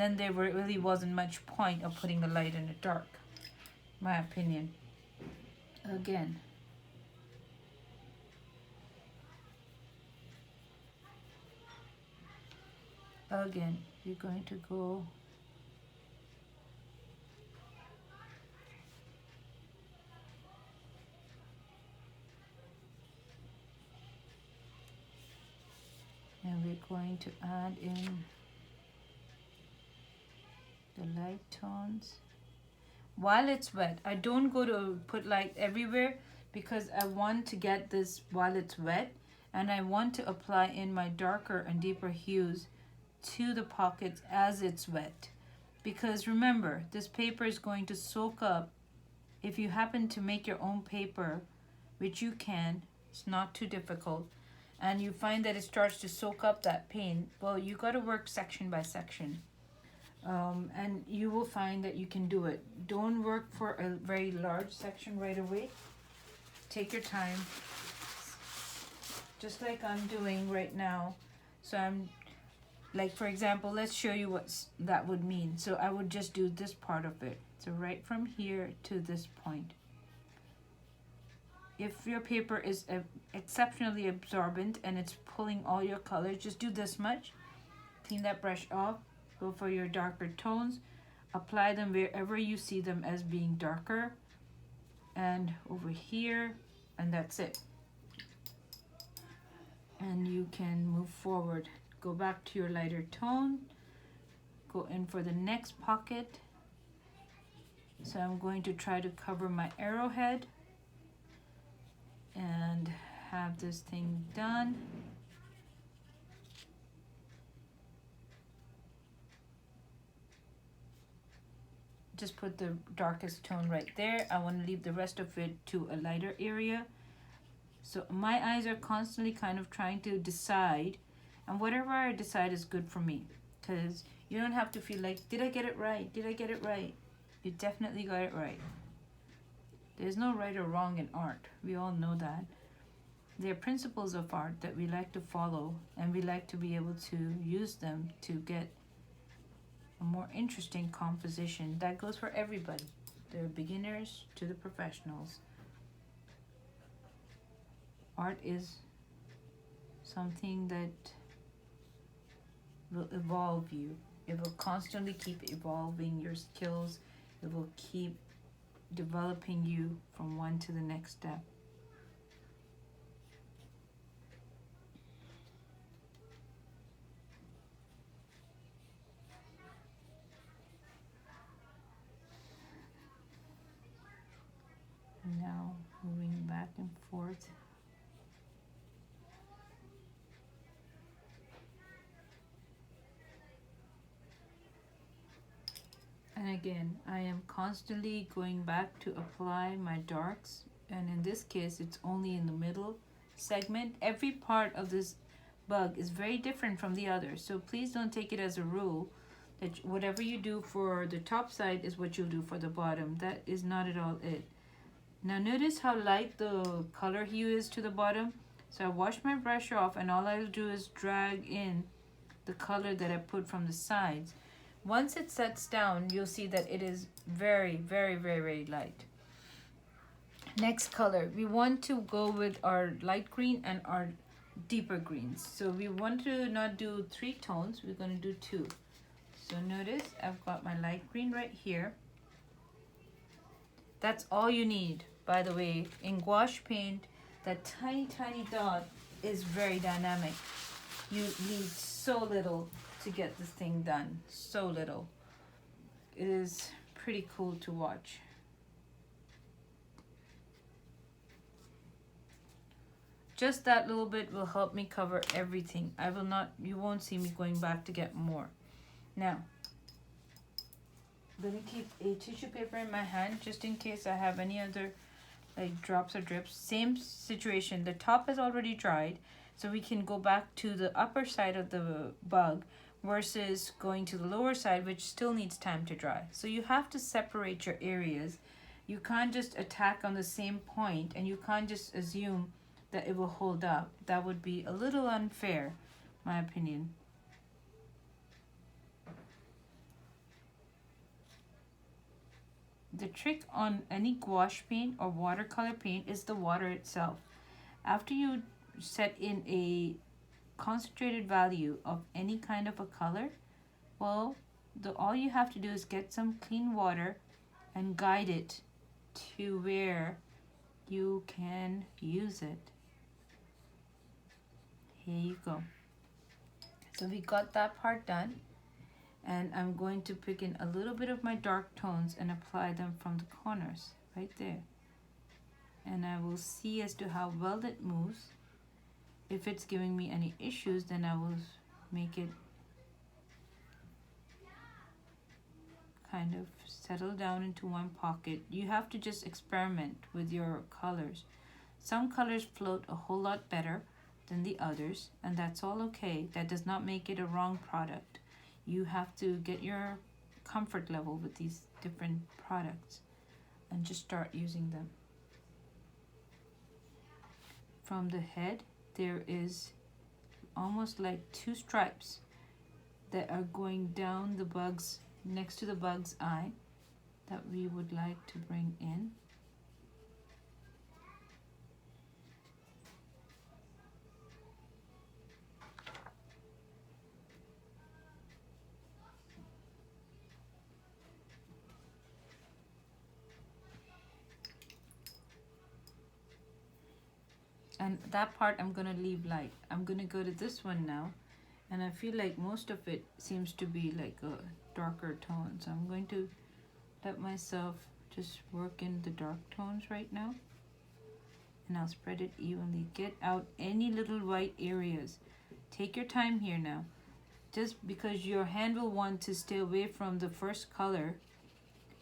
then there really wasn't much point of putting a light and a dark, my opinion. Again, you're going to go and we're going to add in the light tones while it's wet. I don't go to put light everywhere because I want to get this while it's wet, and I want to apply in my darker and deeper hues to the pockets as it's wet. Because remember, this paper is going to soak up. If you happen to make your own paper, which you can, it's not too difficult, and you find that it starts to soak up that paint, well, you got to work section by section. And you will find that you can do it. Don't work for a very large section right away. Take your time, just like I'm doing right now. So I'm like, for example, let's show you what that would mean. So I would just do this part of it. So right from here to this point. If your paper is exceptionally absorbent and it's pulling all your colors, just do this much. Clean that brush off. Go for your darker tones. Apply them wherever you see them as being darker. And over here, and that's it. And you can move forward. Go back to your lighter tone. Go in for the next pocket. So I'm going to try to cover my arrowhead and have this thing done. Just put the darkest tone right there. I want to leave the rest of it to a lighter area. So my eyes are constantly kind of trying to decide, and whatever I decide is good for me, because you don't have to feel like, did I get it right? Did I get it right? You definitely got it right. There's no right or wrong in art. We all know that. There are principles of art that we like to follow, and we like to be able to use them to get a more interesting composition. That goes for everybody, the beginners to the professionals. Art is something that will evolve you. It will constantly keep evolving your skills. It will keep developing you from one to the next step. Now moving back and forth. And again, I am constantly going back to apply my darks, and in this case it's only in the middle segment. Every part of this bug is very different from the other, so please don't take it as a rule that whatever you do for the top side is what you'll do for the bottom. That is not at all it. Now notice how light the color hue is to the bottom. So I wash my brush off, and all I'll do is drag in the color that I put from the sides. Once it sets down, you'll see that it is very, very, very, very light. Next color, we want to go with our light green and our deeper greens. So we want to not do 3 tones, we're going to do 2. So notice I've got my light green right here. That's all you need. By the way, in gouache paint, that tiny, tiny dot is very dynamic. You need so little to get this thing done. So little. It is pretty cool to watch. Just that little bit will help me cover everything. You won't see me going back to get more. Now, I'm going to keep a tissue paper in my hand just in case I have any other like drops or drips. Same situation, the top has already dried, so we can go back to the upper side of the bug versus going to the lower side, which still needs time to dry. So you have to separate your areas. You can't just attack on the same point, and you can't just assume that it will hold up. That would be a little unfair, my opinion. the trick on any gouache paint or watercolor paint is the water itself. After you set in a concentrated value of any kind of a color, well, all you have to do is get some clean water and guide it to where you can use it. Here you go. So we got that part done, and I'm going to pick in a little bit of my dark tones and apply them from the corners right there. And I will see as to how well it moves. If it's giving me any issues, then I will make it kind of settle down into one pocket. You have to just experiment with your colors. Some colors float a whole lot better than the others, and that's all okay. That does not make it a wrong product. You have to get your comfort level with these different products and just start using them. From the head, there is almost like two stripes that are going down the bug's, next to the bug's eye, that we would like to bring in. And that part I'm gonna leave light. I'm gonna go to this one now, and I feel like most of it seems to be like a darker tone. So I'm going to let myself just work in the dark tones right now. And I'll spread it evenly. Get out any little white areas. Take your time here now. Just because your hand will want to stay away from the first color,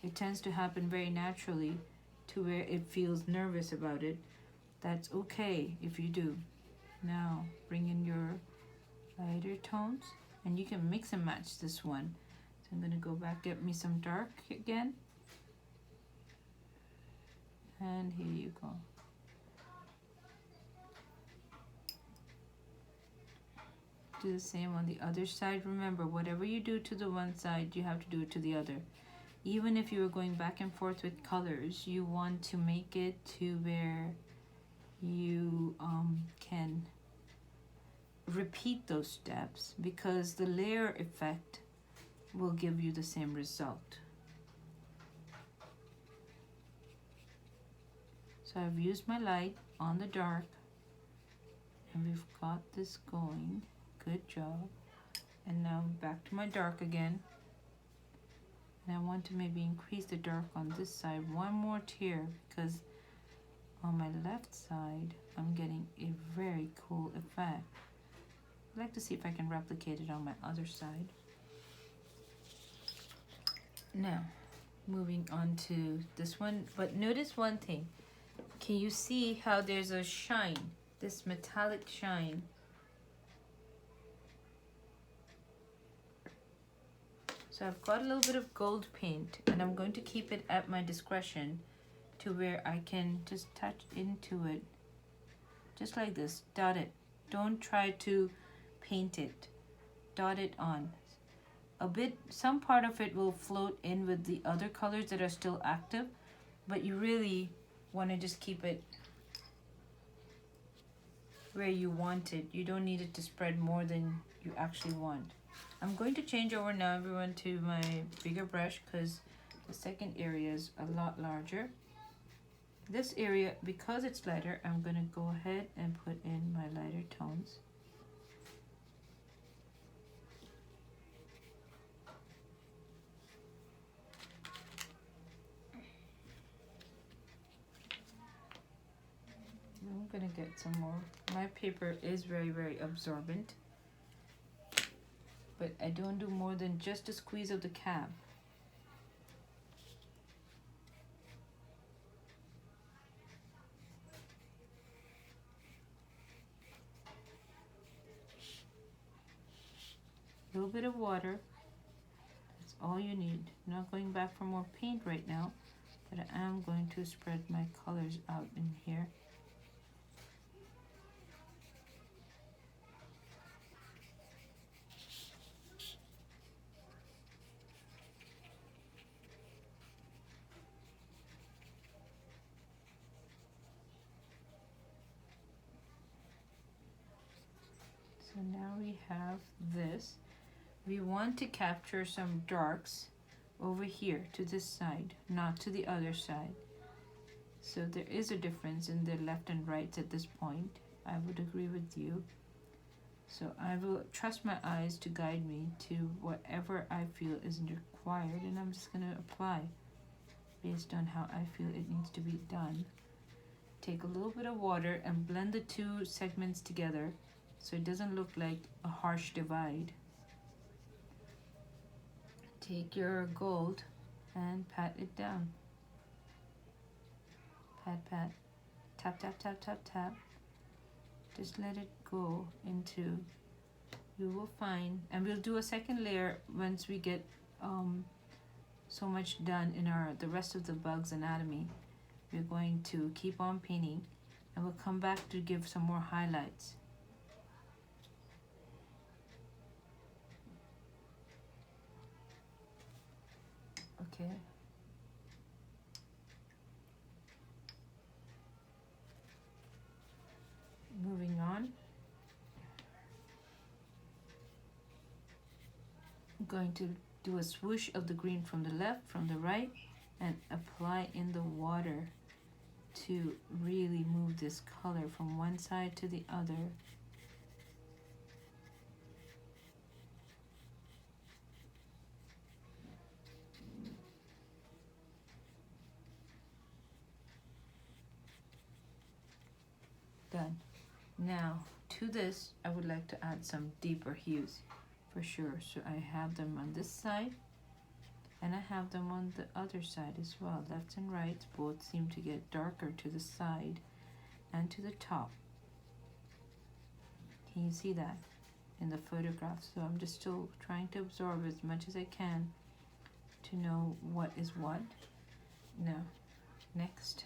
it tends to happen very naturally to where it feels nervous about it. That's okay if you do. Now bring in your lighter tones, and you can mix and match this one. So I'm going to go back, get me some dark again, and here you go. Do the same on the other side. Remember, whatever you do to the one side, you have to do it to the other. Even if you are going back and forth with colors, you want to make it to where you can repeat those steps, because the layer effect will give you the same result. So I've used my light on the dark, and we've got this going. Good job. And now back to my dark again, and I want to maybe increase the dark on this side one more tier, because on my left side I'm getting a very cool effect. I'd like to see if I can replicate it on my other side. Now moving on to this one, but notice one thing. Can you see how there's a shine, this metallic shine? So I've got a little bit of gold paint, and I'm going to keep it at my discretion to where I can just touch into it, just like this. Dot it. Don't try to paint it. Dot it on. A bit, some part of it will float in with the other colors that are still active, but you really want to just keep it where you want it. You don't need it to spread more than you actually want. I'm going to change over now, everyone, to my bigger brush, because the second area is a lot larger. This area, because it's lighter, I'm going to go ahead and put in my lighter tones. I'm going to get some more. My paper is very, very absorbent, but I don't do more than just a squeeze of the cap. A little bit of water. That's all you need. I'm not going back for more paint right now, but I am going to spread my colors out in here. So now we have this. We want to capture some darks over here to this side, not to the other side. So there is a difference in the left and right at this point. I would agree with you. So I will trust my eyes to guide me to whatever I feel is required, and I'm just going to apply based on how I feel it needs to be done. Take a little bit of water and blend the two segments together so it doesn't look like a harsh divide. Take your gold and pat it down. Pat, pat, tap, tap, tap, tap, tap. Just let it go into, you will find, and we'll do a second layer once we get so much done in the rest of the bug's anatomy. We're going to keep on painting and we'll come back to give some more highlights. Okay. Moving on. I'm going to do a swoosh of the green from the left, from the right, and apply in the water to really move this color from one side to the other. Done. Now to this I would like to add some deeper hues for sure. So I have them on this side and I have them on the other side as well. Left and right both seem to get darker to the side and to the top. Can you see that in the photograph? So I'm just still trying to absorb as much as I can to know what is what. Now, next.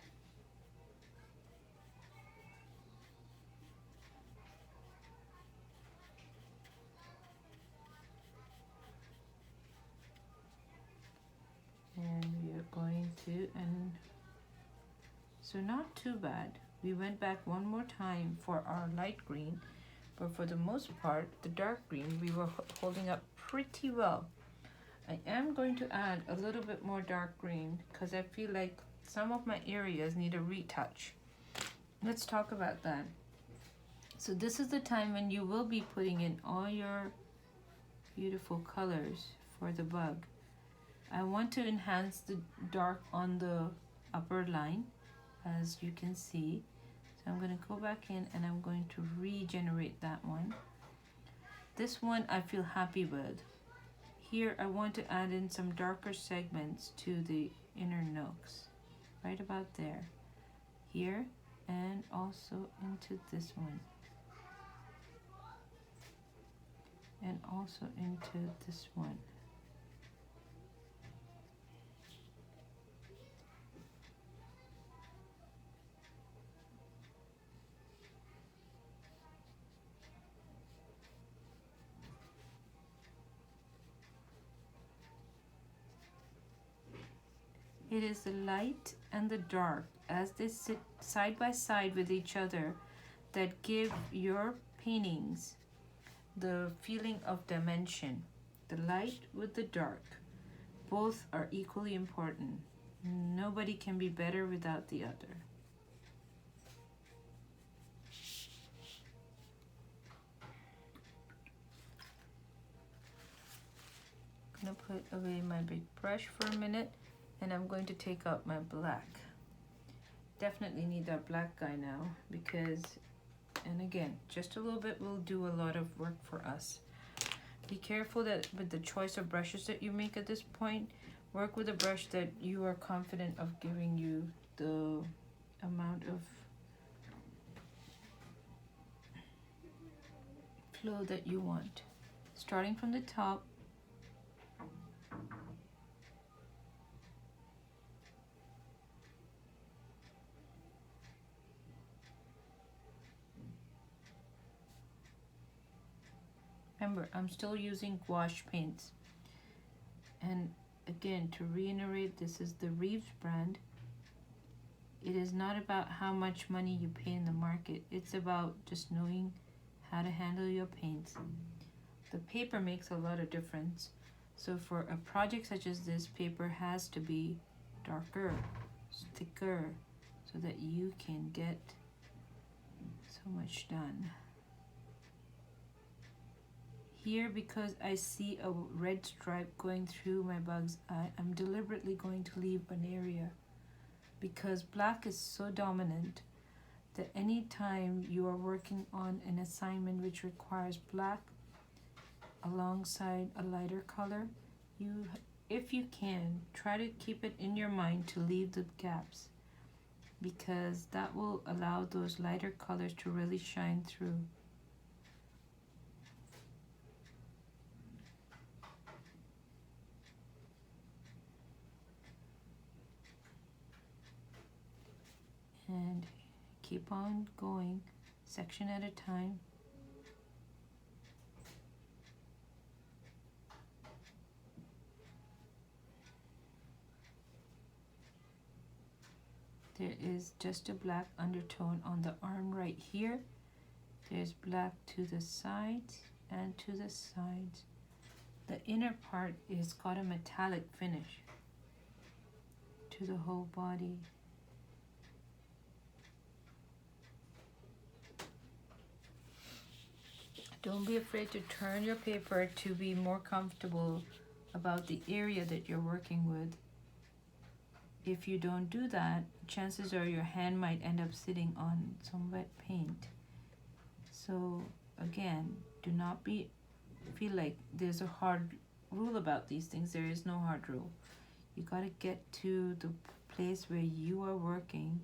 And we are going to, and so not too bad. We went back one more time for our light green, but for the most part, the dark green we were holding up pretty well. I am going to add a little bit more dark green because I feel like some of my areas need a retouch. Let's talk about that. So this is the time when you will be putting in all your beautiful colors for the bug. I want to enhance the dark on the upper line, as you can see. So I'm going to go back in and I'm going to regenerate that one. This one I feel happy with. Here I want to add in some darker segments to the inner nooks, right about there. Here and also into this one. And also into this one. It is the light and the dark as they sit side by side with each other that give your paintings the feeling of dimension. The light with the dark. Both are equally important. Nobody can be better without the other. I'm going to put away my big brush for a minute. And I'm going to take out my black. Definitely need that black guy now because, and again, just a little bit will do a lot of work for us. Be careful that with the choice of brushes that you make at this point, work with a brush that you are confident of giving you the amount of flow that you want. Starting from the top, remember, I'm still using gouache paints. And again, to reiterate, this is the Reeves brand. It is not about how much money you pay in the market. It's about just knowing how to handle your paints. The paper makes a lot of difference. So for a project such as this, paper has to be darker, thicker, so that you can get so much done. Here, because I see a red stripe going through my bug's eye, I'm deliberately going to leave an area, because black is so dominant that anytime you are working on an assignment which requires black alongside a lighter color, if you can, try to keep it in your mind to leave the gaps, because that will allow those lighter colors to really shine through. And keep on going, section at a time. There is just a black undertone on the arm right here. There's black to the sides and to the sides. The inner part is got a metallic finish to the whole body. Don't be afraid to turn your paper to be more comfortable about the area that you're working with. If you don't do that, chances are your hand might end up sitting on some wet paint. So again, do not feel like there's a hard rule about these things. There is no hard rule. You got to get to the place where you are working